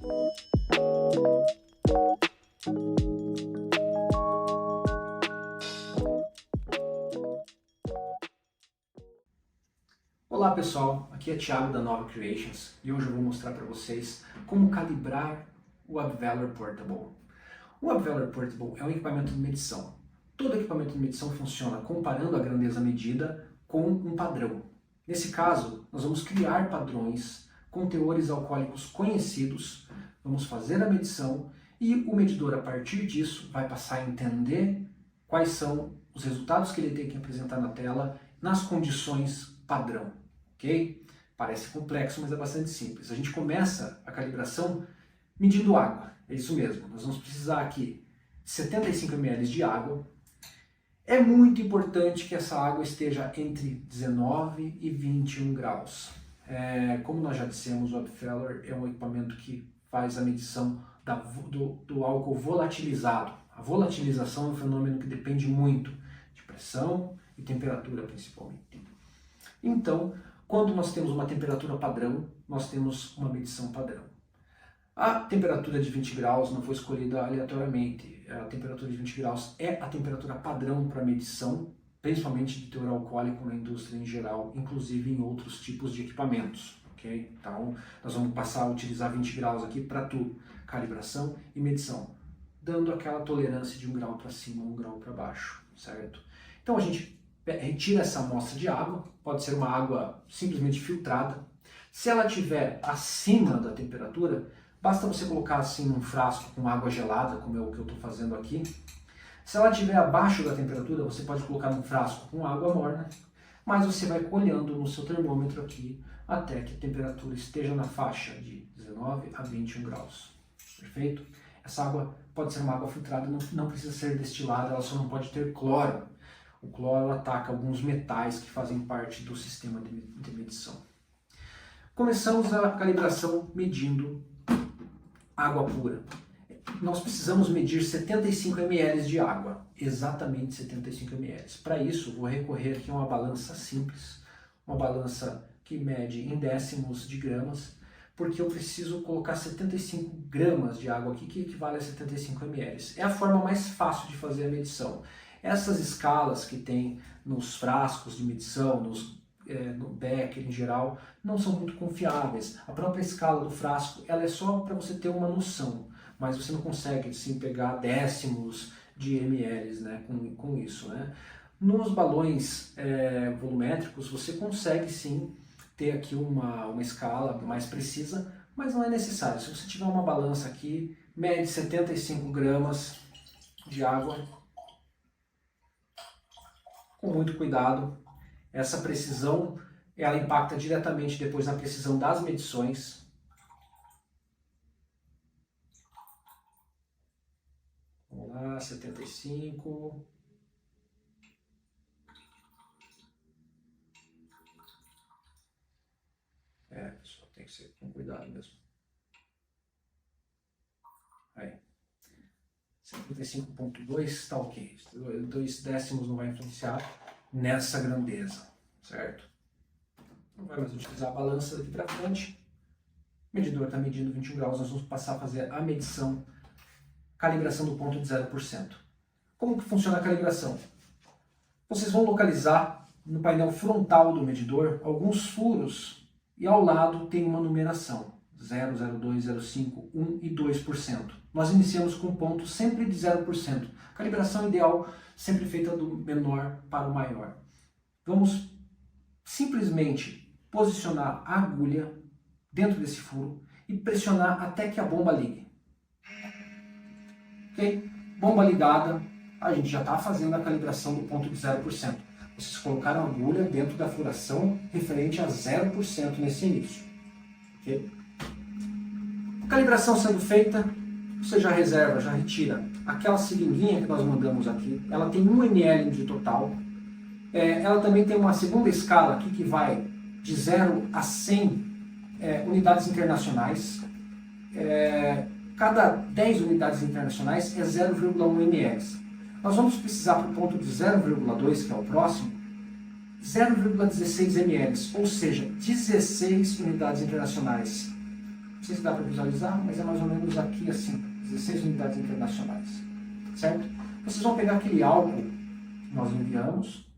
Olá pessoal, aqui é Thiago da Nova Creations e hoje eu vou mostrar para vocês como calibrar o UpValor Portable. O UpValor Portable é um equipamento de medição. Todo equipamento de medição funciona comparando a grandeza medida com um padrão. Nesse caso, nós vamos criar padrões com teores alcoólicos conhecidos, vamos fazer a medição e o medidor, a partir disso, vai passar a entender quais são os resultados que ele tem que apresentar na tela nas condições padrão. Ok? Parece complexo, mas é bastante simples. A gente começa a calibração medindo água. É isso mesmo. Nós vamos precisar aqui de 75 ml de água. É muito importante que essa água esteja entre 19 e 21 graus. Como nós já dissemos, o UpValor é um equipamento que faz a medição do álcool volatilizado. A volatilização é um fenômeno que depende muito de pressão e temperatura, principalmente. Então, quando nós temos uma temperatura padrão, nós temos uma medição padrão. A temperatura de 20 graus não foi escolhida aleatoriamente. A temperatura de 20 graus é a temperatura padrão para medição, principalmente de teor alcoólico na indústria em geral, inclusive em outros tipos de equipamentos. Okay? Então, nós vamos passar a utilizar 20 graus aqui para tudo, calibração e medição, dando aquela tolerância de 1 grau para cima, 1 grau para baixo, certo? Então a gente retira essa amostra de água, pode ser uma água simplesmente filtrada. Se ela estiver acima da temperatura, basta você colocar assim num frasco com água gelada, como é o que eu estou fazendo aqui. Se ela estiver abaixo da temperatura, você pode colocar num frasco com água morna, mas você vai olhando no seu termômetro aqui até que a temperatura esteja na faixa de 19 a 21 graus. Perfeito? Essa água pode ser uma água filtrada, não precisa ser destilada, ela só não pode ter cloro. O cloro ataca alguns metais que fazem parte do sistema de medição. Começamos a calibração medindo água pura. Nós precisamos medir 75 ml de água, exatamente 75 ml. Para isso, vou recorrer aqui a uma balança simples, uma balança que mede em décimos de gramas, porque eu preciso colocar 75 gramas de água aqui, que equivale a 75 ml. É a forma mais fácil de fazer a medição. Essas escalas que tem nos frascos de medição, no Becker em geral, não são muito confiáveis. A própria escala do frasco ela é só para você ter uma noção, mas você não consegue sim, pegar décimos de ml, né, com isso. Né? Nos balões volumétricos você consegue sim ter aqui uma escala mais precisa, mas não é necessário. Se você tiver uma balança aqui, mede 75 gramas de água, com muito cuidado. Essa precisão, ela impacta diretamente depois na precisão das medições. Vamos lá, 75. Pessoal, tem que ser com cuidado mesmo. Aí. 75.2 está ok. 2 décimos não vai influenciar nessa grandeza, certo? Não vai mais utilizar a balança daqui para frente. O medidor está medindo 21 graus, nós vamos passar a fazer a medição, calibração do ponto de 0%. Como que funciona a calibração? Vocês vão localizar no painel frontal do medidor alguns furos e ao lado tem uma numeração. 0, 0,2, 0,5, 1 e 2%. Nós iniciamos com um ponto sempre de 0%. Calibração ideal sempre feita do menor para o maior. Vamos simplesmente posicionar a agulha dentro desse furo e pressionar até que a bomba ligue. Ok? Bomba ligada, a gente já está fazendo a calibração do ponto de 0%. Vocês colocaram a agulha dentro da furação referente a 0% nesse início. Ok? A calibração sendo feita, você já reserva, já retira aquela seringuinha que nós mandamos aqui. Ela tem 1 ml de total. Ela também tem uma segunda escala aqui que vai de 0 a 100 unidades internacionais. Cada 10 unidades internacionais é 0,1 ml. Nós vamos precisar para o ponto de 0,2, que é o próximo, 0,16 ml, ou seja, 16 unidades internacionais. Não sei se dá para visualizar, mas é mais ou menos aqui assim, 16 unidades internacionais, certo? Vocês vão pegar aquele álcool que nós enviamos,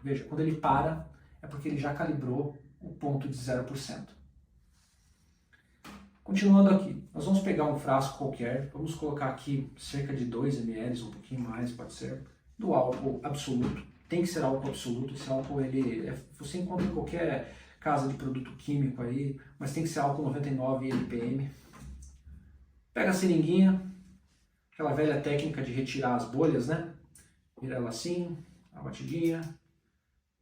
veja, quando ele para, é porque ele já calibrou o ponto de 0%. Continuando aqui, nós vamos pegar um frasco qualquer, vamos colocar aqui cerca de 2 ml, um pouquinho mais, pode ser, do álcool absoluto. Tem que ser álcool absoluto, esse álcool você encontra em qualquer casa de produto químico aí, mas tem que ser álcool 99 LPM. Pega a seringuinha, aquela velha técnica de retirar as bolhas, né? Vira ela assim, a batidinha,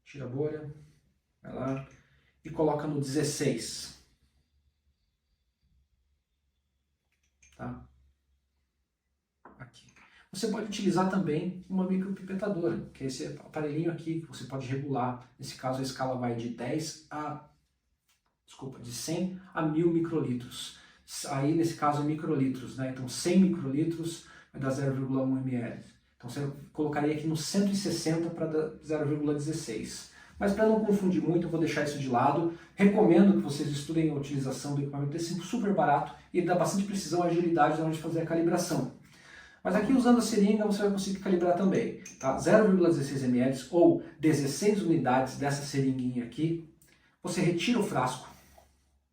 tira a bolha, vai lá e coloca no 16. Tá? Aqui. Você pode utilizar também uma micropipetadora, que é esse aparelhinho aqui que você pode regular. Nesse caso a escala vai de 100 a 1000 microlitros. Aí nesse caso é microlitros, né? Então 100 microlitros vai dar 0,1 ml. Então você colocaria aqui no 160 para dar 0,16. Mas para não confundir muito, eu vou deixar isso de lado. Recomendo que vocês estudem a utilização do equipamento, é super barato e ele dá bastante precisão e agilidade na hora de fazer a calibração. Mas aqui usando a seringa você vai conseguir calibrar também. Tá? 0,16 ml ou 16 unidades dessa seringuinha aqui, você retira o frasco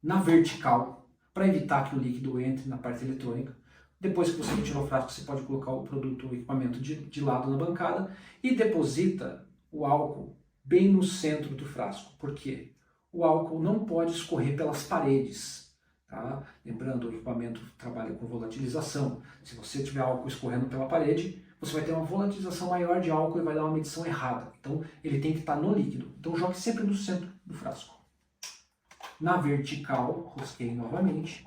na vertical para evitar que o líquido entre na parte eletrônica. Depois que você retirou o frasco, você pode colocar o produto, o equipamento de lado na bancada e deposita o álcool bem no centro do frasco. Por quê? O álcool não pode escorrer pelas paredes. Tá? Lembrando, o equipamento trabalha com volatilização. Se você tiver álcool escorrendo pela parede, você vai ter uma volatilização maior de álcool e vai dar uma medição errada. Então, ele tem que estar no líquido. Então, jogue sempre no centro do frasco. Na vertical, rosqueie novamente.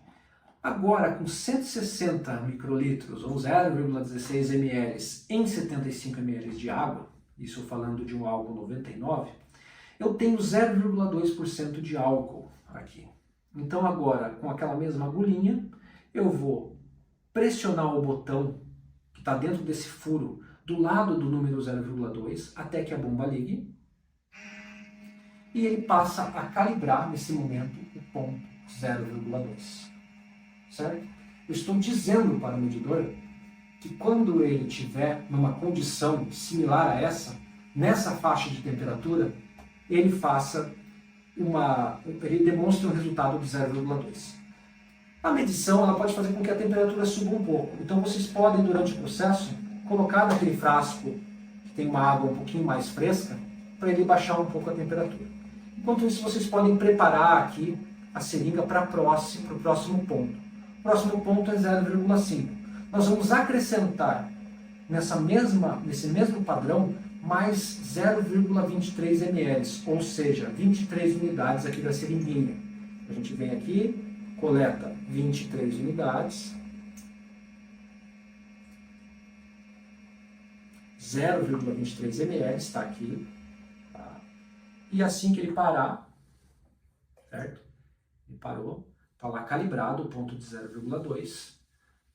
Agora, com 160 microlitros, ou 0,16 ml em 75 ml de água, isso falando de um álcool 99, eu tenho 0,2% de álcool aqui. Então agora, com aquela mesma agulhinha, eu vou pressionar o botão que está dentro desse furo do lado do número 0,2 até que a bomba ligue. E ele passa a calibrar nesse momento o ponto 0,2. Certo? Eu estou dizendo para o medidor que quando ele estiver numa condição similar a essa, nessa faixa de temperatura, ele ele demonstre um resultado de 0,2. A medição ela pode fazer com que a temperatura suba um pouco. Então vocês podem, durante o processo, colocar naquele frasco que tem uma água um pouquinho mais fresca, para ele baixar um pouco a temperatura. Enquanto isso, vocês podem preparar aqui a seringa para o próximo ponto. O próximo ponto é 0,5. Nós vamos acrescentar nesse mesmo padrão mais 0,23 ml, ou seja, 23 unidades aqui da seringuinha. A gente vem aqui, coleta 23 unidades, 0,23 ml está aqui, tá? E assim que ele parar, certo? Ele parou, está lá calibrado o ponto de 0,2,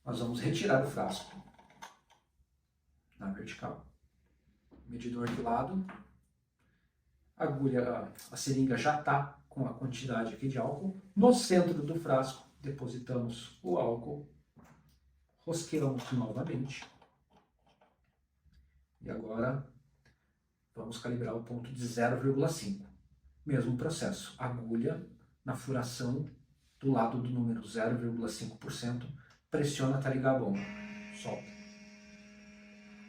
nós vamos retirar o frasco na vertical. Medidor de lado, a seringa já está com a quantidade aqui de álcool. No centro do frasco, depositamos o álcool, rosqueamos novamente. E agora, vamos calibrar o ponto de 0,5. Mesmo processo, agulha na furação do lado do número 0,5%, pressiona até ligar a bomba, solta.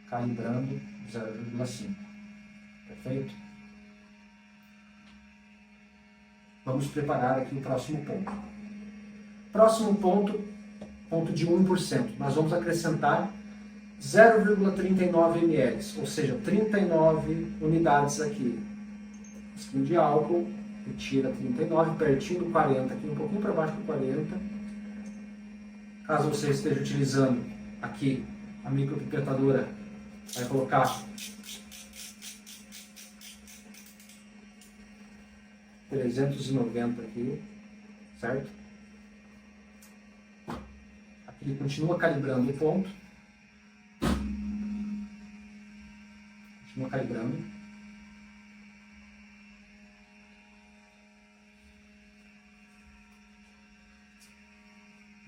Calibrando 0,5. Perfeito? Vamos preparar aqui o próximo ponto. Próximo ponto, ponto de 1%. Nós vamos acrescentar 0,39 ml, ou seja, 39 unidades aqui. Esquinho de álcool, retira 39, pertinho do 40, aqui um pouquinho para baixo do 40. Caso você esteja utilizando aqui a micropipetadora, vai colocar 390 aqui, certo? Aqui ele continua calibrando o ponto. Continua calibrando.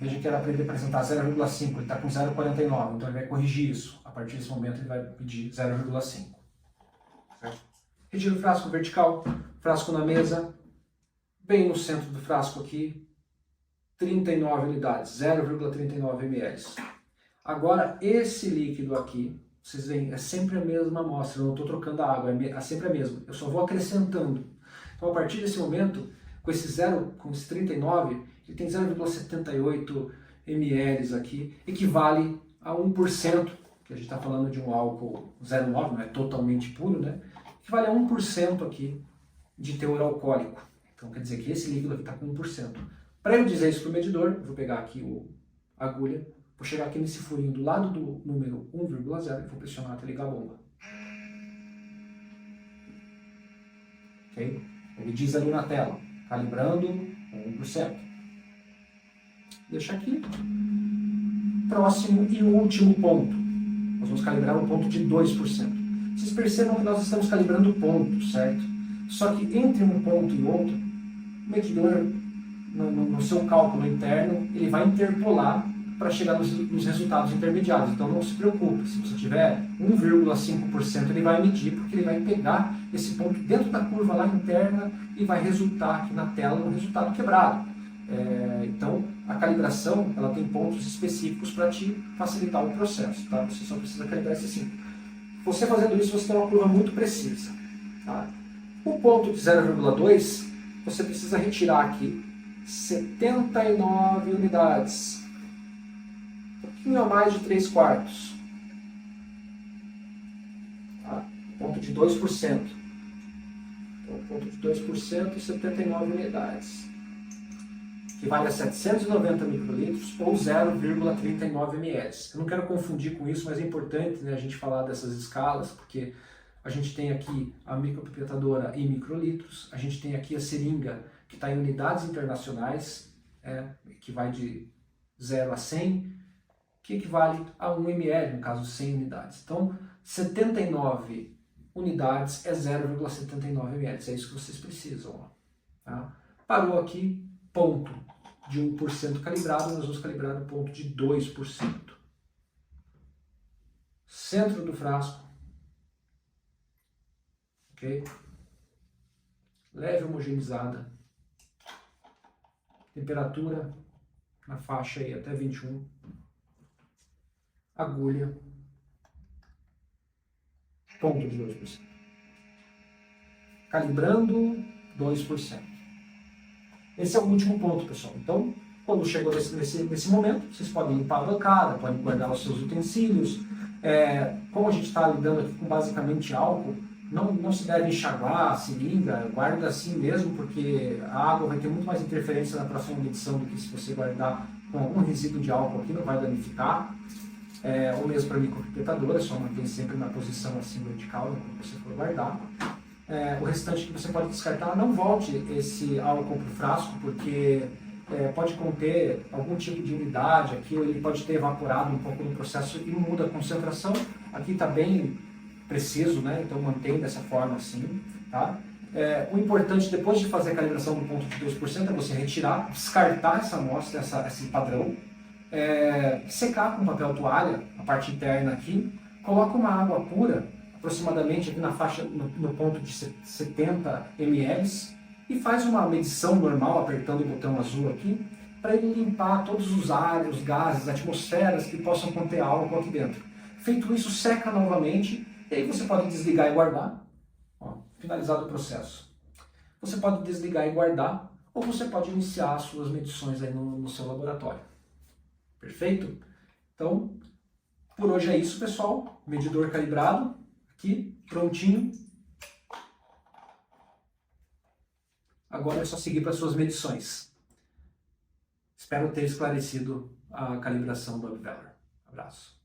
Veja que era para ele apresentar 0,5, ele está com 0,49, então ele vai corrigir isso. A partir desse momento ele vai pedir 0,5. Retira o frasco vertical, frasco na mesa, bem no centro do frasco aqui, 39 unidades, 0,39 ml. Agora esse líquido aqui, vocês veem, é sempre a mesma amostra, eu não estou trocando a água, é sempre a mesma. Eu só vou acrescentando. Então a partir desse momento, com esse 39, ele tem 0,78 ml aqui, equivale a 1%, que a gente está falando de um álcool 0,9, não é totalmente puro, né? Equivale a 1% aqui de teor alcoólico. Então quer dizer que esse líquido aqui está com 1%. Para eu dizer isso para o medidor, eu vou pegar aqui a agulha, vou chegar aqui nesse furinho do lado do número 1,0 e vou pressionar até ligar a bomba. Ok? Ele diz ali na tela, calibrando 1%. Deixa aqui. Próximo e último ponto. Nós vamos calibrar o ponto de 2%. Vocês percebam que nós estamos calibrando pontos, certo? Só que entre um ponto e outro, o medidor, no seu cálculo interno, ele vai interpolar para chegar nos resultados intermediários. Então não se preocupe, se você tiver 1,5%, ele vai medir, porque ele vai pegar esse ponto dentro da curva lá interna e vai resultar aqui na tela um resultado quebrado. Então a calibração ela tem pontos específicos para te facilitar o processo. Tá? Você só precisa calibrar esse assim. Você fazendo isso, você tem uma curva muito precisa. Tá? O ponto de 0,2, você precisa retirar aqui 79 unidades. Um pouquinho a mais de 3/4. Tá? Ponto de 2%. Então, ponto de 2%, 79 unidades. Que vale a 790 microlitros ou 0,39 ml. Eu não quero confundir com isso, mas é importante, né, a gente falar dessas escalas, porque a gente tem aqui a micropipetadora em microlitros, a gente tem aqui a seringa que está em unidades internacionais, que vai de 0 a 100, que equivale a 1 ml, no caso 100 unidades. Então, 79 unidades é 0,79 ml, é isso que vocês precisam. Ó, tá? Parou aqui, ponto de 1% calibrado, nós vamos calibrar o ponto de 2%. Centro do frasco. Ok? Leve homogeneizada. Temperatura na faixa aí até 21. Agulha. Ponto de 2%. Calibrando 2%. Esse é o último ponto, pessoal. Então, quando chegou nesse momento, vocês podem limpar a bancada, podem guardar os seus utensílios. Como a gente está lidando aqui com basicamente álcool, não se deve enxaguar a seringa, guarda assim mesmo, porque a água vai ter muito mais interferência na próxima medição do que se você guardar com algum resíduo de álcool aqui, não vai danificar. Ou mesmo para micropipetadora, só mantém sempre na posição assim vertical quando você for guardar. O restante que você pode descartar, não volte esse álcool para o frasco, porque pode conter algum tipo de umidade aqui, ou ele pode ter evaporado um pouco no processo e muda a concentração. Aqui está bem preciso, né? Então mantém dessa forma assim. Tá? O importante, depois de fazer a calibração do ponto de 2%, é você retirar, descartar essa amostra, esse padrão, secar com papel toalha, a parte interna aqui, coloca uma água pura, aproximadamente aqui na faixa, no ponto de 70 ml, e faz uma medição normal, apertando o botão azul aqui, para ele limpar todos os ares, os gases, atmosferas que possam conter álcool aqui dentro. Feito isso, seca novamente, e aí você pode desligar e guardar. Ó, finalizado o processo. Você pode desligar e guardar, ou você pode iniciar as suas medições aí no seu laboratório. Perfeito? Então, por hoje é isso, pessoal. Medidor calibrado, aqui, prontinho. Agora é só seguir para as suas medições. Espero ter esclarecido a calibração do Upveller. Abraço.